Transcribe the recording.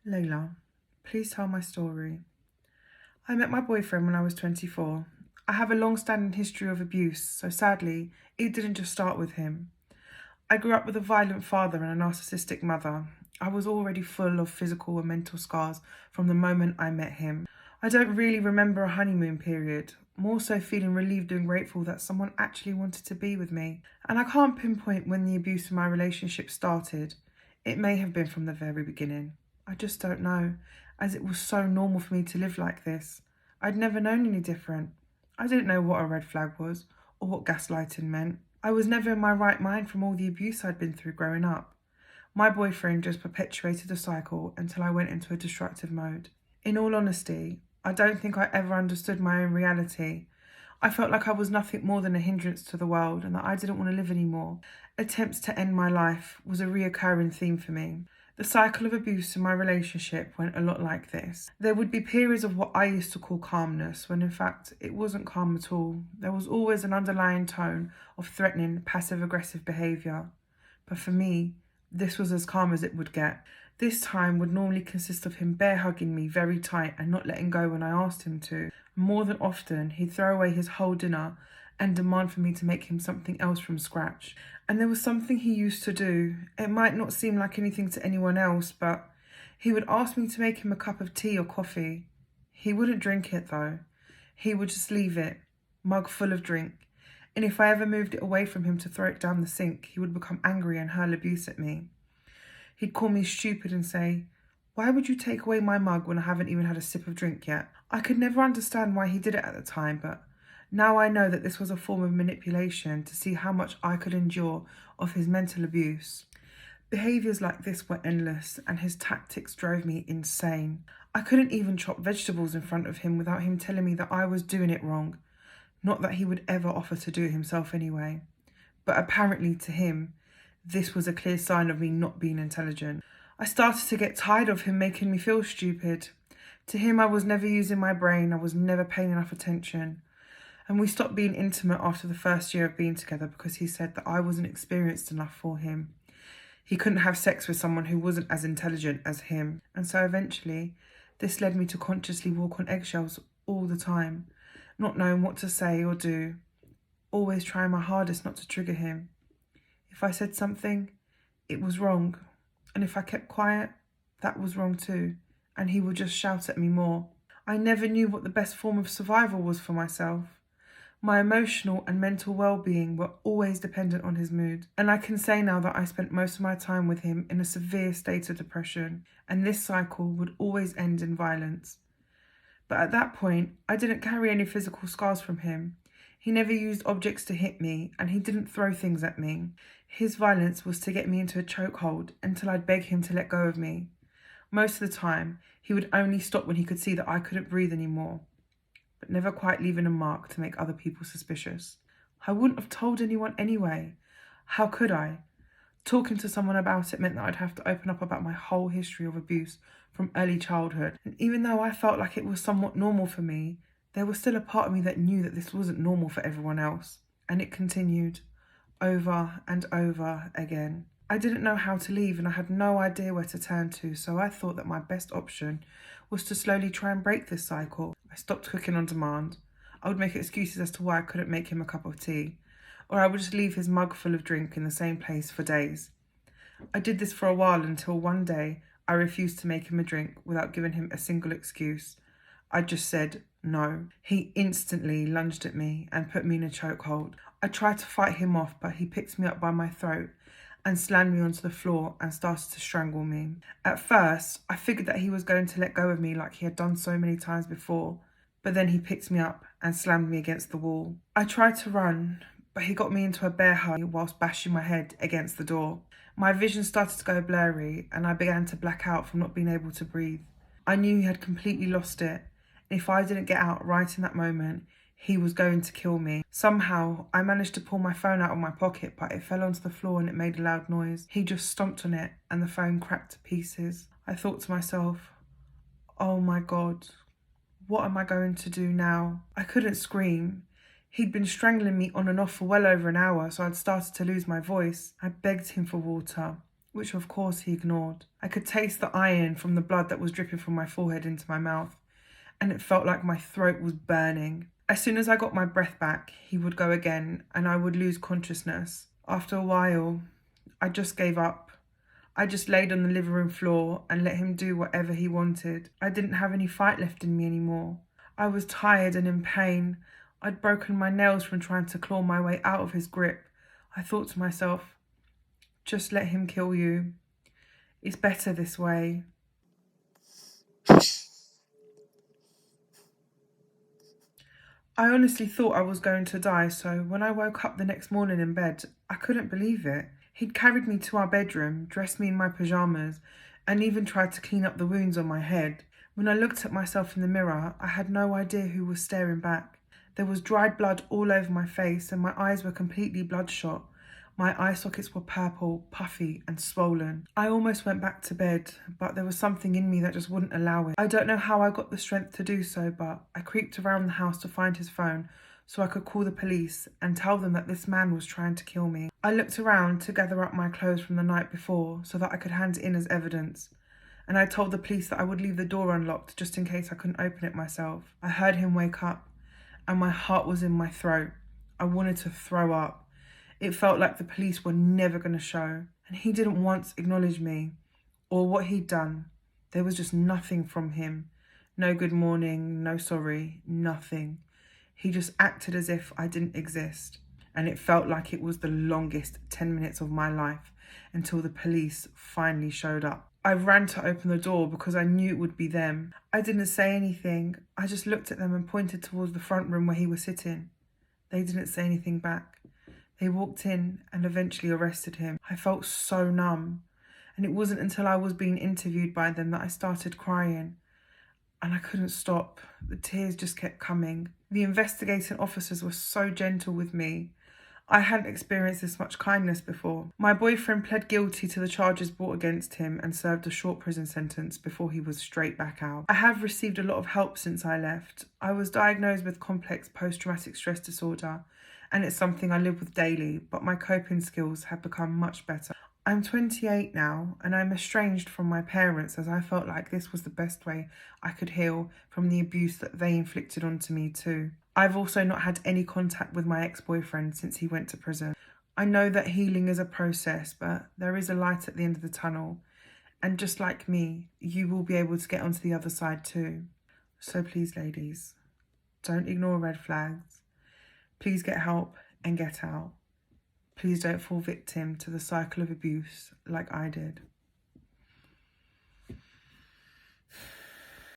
Lejla, please tell my story. I met my boyfriend when I was 24. I have a long-standing history of abuse, so sadly, it didn't just start with him. I grew up with a violent father and a narcissistic mother. I was already full of physical and mental scars from the moment I met him. I don't really remember a honeymoon period, more so feeling relieved and grateful that someone actually wanted to be with me. And I can't pinpoint when the abuse in my relationship started. It may have been from the very beginning. I just don't know, as it was so normal for me to live like this. I'd never known any different. I didn't know what a red flag was or what gaslighting meant. I was never in my right mind from all the abuse I'd been through growing up. My boyfriend just perpetuated the cycle until I went into a destructive mode. In all honesty, I don't think I ever understood my own reality. I felt like I was nothing more than a hindrance to the world and that I didn't want to live anymore. Attempts to end my life was a reoccurring theme for me. The cycle of abuse in my relationship went a lot like this. There would be periods of what I used to call calmness, when in fact it wasn't calm at all. There was always an underlying tone of threatening, passive-aggressive behaviour. But for me, this was as calm as it would get. This time would normally consist of him bear hugging me very tight and not letting go when I asked him to. More than often, he'd throw away his whole dinner and demand for me to make him something else from scratch. And there was something he used to do. It might not seem like anything to anyone else, but he would ask me to make him a cup of tea or coffee. He wouldn't drink it though. He would just leave it, mug full of drink. And if I ever moved it away from him to throw it down the sink, he would become angry and hurl abuse at me. He'd call me stupid and say, "Why would you take away my mug when I haven't even had a sip of drink yet?" I could never understand why he did it at the time, but now I know that this was a form of manipulation to see how much I could endure of his mental abuse. Behaviours like this were endless, and his tactics drove me insane. I couldn't even chop vegetables in front of him without him telling me that I was doing it wrong. Not that he would ever offer to do it himself anyway. But apparently to him, this was a clear sign of me not being intelligent. I started to get tired of him making me feel stupid. To him, I was never using my brain, I was never paying enough attention. And we stopped being intimate after the first year of being together because he said that I wasn't experienced enough for him. He couldn't have sex with someone who wasn't as intelligent as him. And so eventually, this led me to consciously walk on eggshells all the time, not knowing what to say or do, always trying my hardest not to trigger him. If I said something, it was wrong. And if I kept quiet, that was wrong too. And he would just shout at me more. I never knew what the best form of survival was for myself. My emotional and mental well-being were always dependent on his mood. And I can say now that I spent most of my time with him in a severe state of depression, and this cycle would always end in violence. But at that point, I didn't carry any physical scars from him. He never used objects to hit me, and he didn't throw things at me. His violence was to get me into a chokehold until I'd beg him to let go of me. Most of the time, he would only stop when he could see that I couldn't breathe anymore, but never quite leaving a mark to make other people suspicious. I wouldn't have told anyone anyway. How could I? Talking to someone about it meant that I'd have to open up about my whole history of abuse from early childhood. And even though I felt like it was somewhat normal for me, there was still a part of me that knew that this wasn't normal for everyone else. And it continued over and over again. I didn't know how to leave and I had no idea where to turn to, so I thought that my best option was to slowly try and break this cycle. I stopped cooking on demand. I would make excuses as to why I couldn't make him a cup of tea, or I would just leave his mug full of drink in the same place for days. I did this for a while until one day I refused to make him a drink without giving him a single excuse. I just said no. He instantly lunged at me and put me in a chokehold. I tried to fight him off, but he picked me up by my throat and slammed me onto the floor and started to strangle me. At first, I figured that he was going to let go of me like he had done so many times before, but then he picked me up and slammed me against the wall. I tried to run, but he got me into a bear hug whilst bashing my head against the door. My vision started to go blurry and I began to black out from not being able to breathe. I knew he had completely lost it, and if I didn't get out right in that moment, he was going to kill me. Somehow, I managed to pull my phone out of my pocket, but it fell onto the floor and it made a loud noise. He just stomped on it and the phone cracked to pieces. I thought to myself, oh my God, what am I going to do now? I couldn't scream. He'd been strangling me on and off for well over an hour, so I'd started to lose my voice. I begged him for water. which of course he ignored. I could taste the iron from the blood that was dripping from my forehead into my mouth, and it felt like my throat was burning. As soon as I got my breath back, he would go again, and I would lose consciousness. After a while, I just gave up. I just laid on the living room floor and let him do whatever he wanted. I didn't have any fight left in me anymore. I was tired and in pain. I'd broken my nails from trying to claw my way out of his grip. I thought to myself, just let him kill you. It's better this way. I honestly thought I was going to die, so when I woke up the next morning in bed, I couldn't believe it. He'd carried me to our bedroom, dressed me in my pyjamas, and even tried to clean up the wounds on my head. When I looked at myself in the mirror, I had no idea who was staring back. There was dried blood all over my face, and my eyes were completely bloodshot. My eye sockets were purple, puffy, and swollen. I almost went back to bed, but there was something in me that just wouldn't allow it. I don't know how I got the strength to do so, but I creeped around the house to find his phone so I could call the police and tell them that this man was trying to kill me. I looked around to gather up my clothes from the night before so that I could hand it in as evidence. And I told the police that I would leave the door unlocked just in case I couldn't open it myself. I heard him wake up, and my heart was in my throat. I wanted to throw up. It felt like the police were never going to show, and he didn't once acknowledge me or what he'd done. There was just nothing from him. No good morning, no sorry, nothing. He just acted as if I didn't exist, and it felt like it was the longest 10 minutes of my life until the police finally showed up. I ran to open the door because I knew it would be them. I didn't say anything. I just looked at them and pointed towards the front room where he was sitting. They didn't say anything back. They walked in and eventually arrested him. I felt so numb, and it wasn't until I was being interviewed by them that I started crying. And I couldn't stop. The tears just kept coming. The investigating officers were so gentle with me. I hadn't experienced this much kindness before. My boyfriend pled guilty to the charges brought against him and served a short prison sentence before he was straight back out. I have received a lot of help since I left. I was diagnosed with complex post-traumatic stress disorder, and it's something I live with daily, but my coping skills have become much better. I'm 28 now, and I'm estranged from my parents as I felt like this was the best way I could heal from the abuse that they inflicted onto me too. I've also not had any contact with my ex-boyfriend since he went to prison. I know that healing is a process, but there is a light at the end of the tunnel. And just like me, you will be able to get onto the other side too. So please, ladies, don't ignore red flags. Please get help and get out. Please don't fall victim to the cycle of abuse like I did.